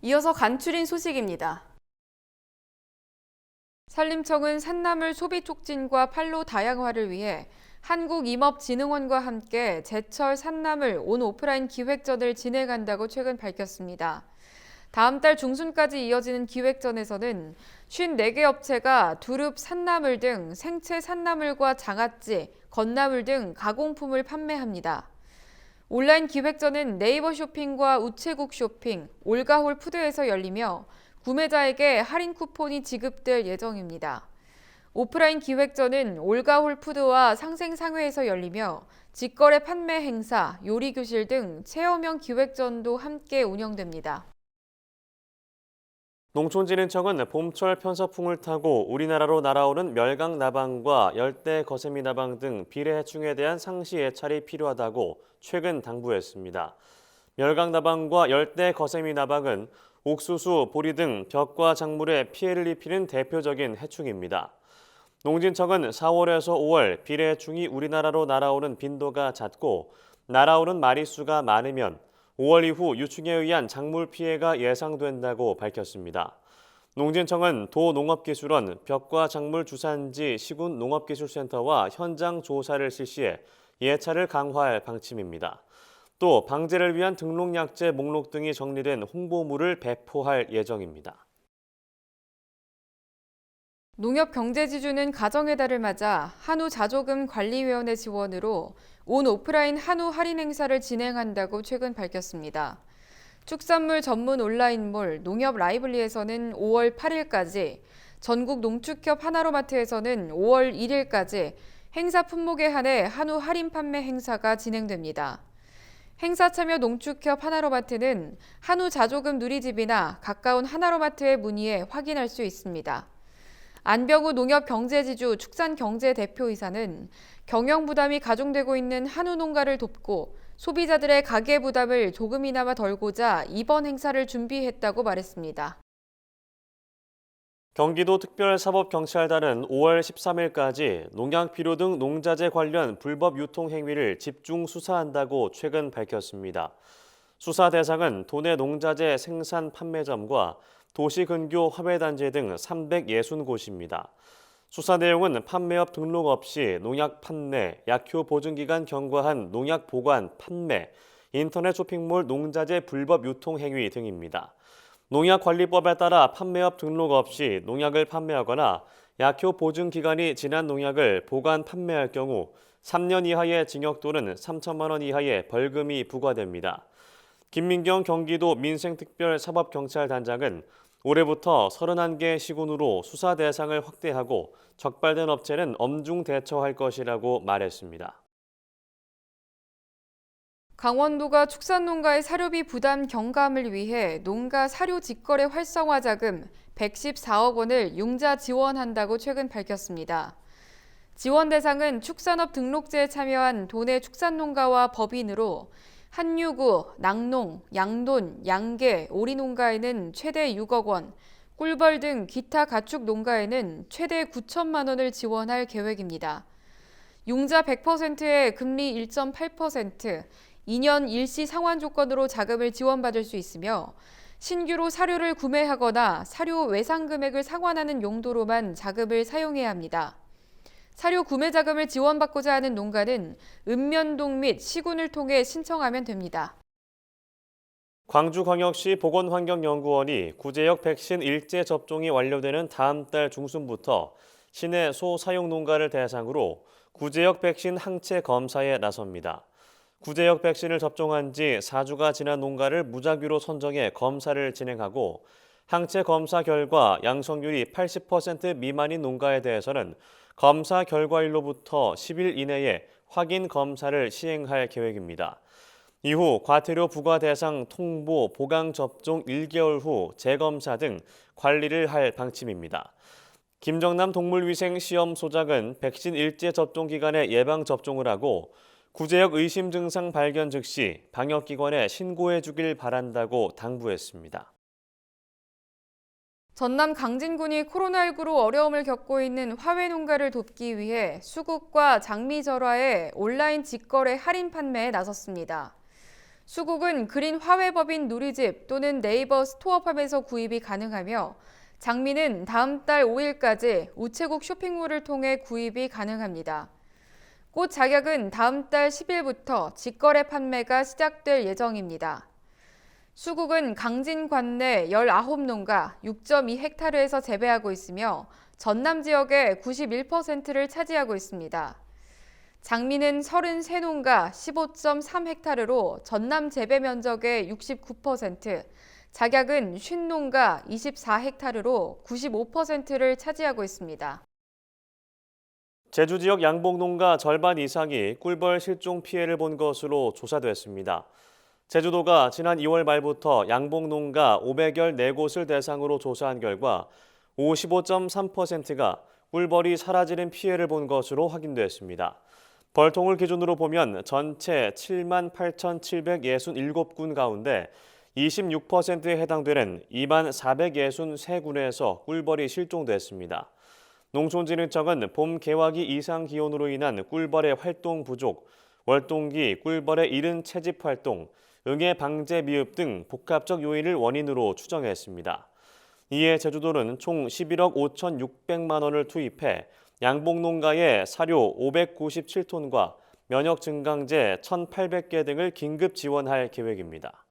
이어서 간추린 소식입니다. 산림청은 산나물 소비 촉진과 판로 다양화를 위해 한국임업진흥원과 함께 제철 산나물 온 오프라인 기획전을 진행한다고 최근 밝혔습니다. 다음 달 중순까지 이어지는 기획전에서는 54개 업체가 두릅, 산나물 등 생채 산나물과 장아찌, 건나물 등 가공품을 판매합니다. 온라인 기획전은 네이버 쇼핑과 우체국 쇼핑, 올가홀 푸드에서 열리며 구매자에게 할인 쿠폰이 지급될 예정입니다. 오프라인 기획전은 올가홀 푸드와 상생상회에서 열리며 직거래 판매 행사, 요리교실 등 체험형 기획전도 함께 운영됩니다. 농촌진흥청은 봄철 편서풍을 타고 우리나라로 날아오는 멸강나방과 열대 거세미나방 등 비례해충에 대한 상시 예찰이 필요하다고 최근 당부했습니다. 멸강나방과 열대 거세미나방은 옥수수, 보리 등 벽과 작물에 피해를 입히는 대표적인 해충입니다. 농진청은 4월에서 5월 비례해충이 우리나라로 날아오는 빈도가 잦고 날아오는 마리수가 많으면 5월 이후 유충에 의한 작물 피해가 예상된다고 밝혔습니다. 농진청은 도농업기술원, 벽과 작물 주산지 시군 농업기술센터와 현장 조사를 실시해 예찰을 강화할 방침입니다. 또 방제를 위한 등록약재 목록 등이 정리된 홍보물을 배포할 예정입니다. 농협경제지주는 가정의 달을 맞아 한우자조금관리위원회 지원으로 온 오프라인 한우 할인 행사를 진행한다고 최근 밝혔습니다. 축산물 전문 온라인몰 농협 라이블리에서는 5월 8일까지, 전국 농축협 하나로마트에서는 5월 1일까지 행사 품목에 한해 한우 할인 판매 행사가 진행됩니다. 행사 참여 농축협 하나로마트는 한우자조금 누리집이나 가까운 하나로마트에 문의해 확인할 수 있습니다. 안병우 농협경제지주 축산경제대표이사는 경영 부담이 가중되고 있는 한우 농가를 돕고 소비자들의 가계 부담을 조금이나마 덜고자 이번 행사를 준비했다고 말했습니다. 경기도 특별사법경찰단은 5월 13일까지 농약 비료 등 농자재 관련 불법 유통 행위를 집중 수사한다고 최근 밝혔습니다. 수사 대상은 도내 농자재 생산 판매점과 도시 근교 화훼단지 등 360곳입니다. 수사 내용은 판매업 등록 없이 농약 판매, 약효 보증기간 경과한 농약 보관, 판매, 인터넷 쇼핑몰 농자재 불법 유통 행위 등입니다. 농약관리법에 따라 판매업 등록 없이 농약을 판매하거나 약효 보증 기간이 지난 농약을 보관 판매할 경우 3년 이하의 징역 또는 3천만 원 이하의 벌금이 부과됩니다. 김민경 경기도 민생특별사법경찰단장은 올해부터 31개 시군으로 수사 대상을 확대하고 적발된 업체는 엄중 대처할 것이라고 말했습니다. 강원도가 축산농가의 사료비 부담 경감을 위해 농가 사료 직거래 활성화 자금 114억 원을 융자 지원한다고 최근 밝혔습니다. 지원 대상은 축산업 등록제에 참여한 도내 축산농가와 법인으로 한유구, 낙농, 양돈, 양계, 오리농가에는 최대 6억 원, 꿀벌 등 기타 가축 농가에는 최대 9천만 원을 지원할 계획입니다. 융자 100%의 금리 1.8%, 2년 일시 상환 조건으로 자금을 지원받을 수 있으며 신규로 사료를 구매하거나 사료 외상 금액을 상환하는 용도로만 자금을 사용해야 합니다. 사료 구매 자금을 지원받고자 하는 농가는 읍면동 및 시군을 통해 신청하면 됩니다. 광주광역시 보건환경연구원이 구제역 백신 일제 접종이 완료되는 다음 달 중순부터 시내 소사용 농가를 대상으로 구제역 백신 항체 검사에 나섭니다. 구제역 백신을 접종한 지 4주가 지난 농가를 무작위로 선정해 검사를 진행하고 항체 검사 결과 양성률이 80% 미만인 농가에 대해서는 검사 결과일로부터 10일 이내에 확인 검사를 시행할 계획입니다. 이후 과태료 부과 대상 통보, 보강 접종 1개월 후 재검사 등 관리를 할 방침입니다. 김정남 동물위생시험소장은 백신 일제 접종 기간에 예방 접종을 하고 구제역 의심 증상 발견 즉시 방역기관에 신고해 주길 바란다고 당부했습니다. 전남 강진군이 코로나19로 어려움을 겪고 있는 화훼 농가를 돕기 위해 수국과 장미절화의 온라인 직거래 할인 판매에 나섰습니다. 수국은 그린 화훼법인 누리집 또는 네이버 스토어팜에서 구입이 가능하며 장미는 다음 달 5일까지 우체국 쇼핑몰을 통해 구입이 가능합니다. 꽃 작약은 다음 달 10일부터 직거래 판매가 시작될 예정입니다. 수국은 강진 관내 19농가 6.2헥타르에서 재배하고 있으며 전남 지역의 91%를 차지하고 있습니다. 장미는 33농가 15.3헥타르로 전남 재배 면적의 69%, 작약은 50농가 24헥타르로 95%를 차지하고 있습니다. 제주 지역 양봉농가 절반 이상이 꿀벌 실종 피해를 본 것으로 조사됐습니다. 제주도가 지난 2월 말부터 양봉농가 514곳을 대상으로 조사한 결과 55.3%가 꿀벌이 사라지는 피해를 본 것으로 확인됐습니다. 벌통을 기준으로 보면 전체 78,767군 가운데 26%에 해당되는 24,463군에서 꿀벌이 실종됐습니다. 농촌진흥청은 봄 개화기 이상 기온으로 인한 꿀벌의 활동 부족, 월동기 꿀벌의 이른 채집 활동, 응애 방제 미흡 등 복합적 요인을 원인으로 추정했습니다. 이에 제주도는 총 11억 5,600만 원을 투입해 양봉농가에 사료 597톤과 면역 증강제 1,800개 등을 긴급 지원할 계획입니다.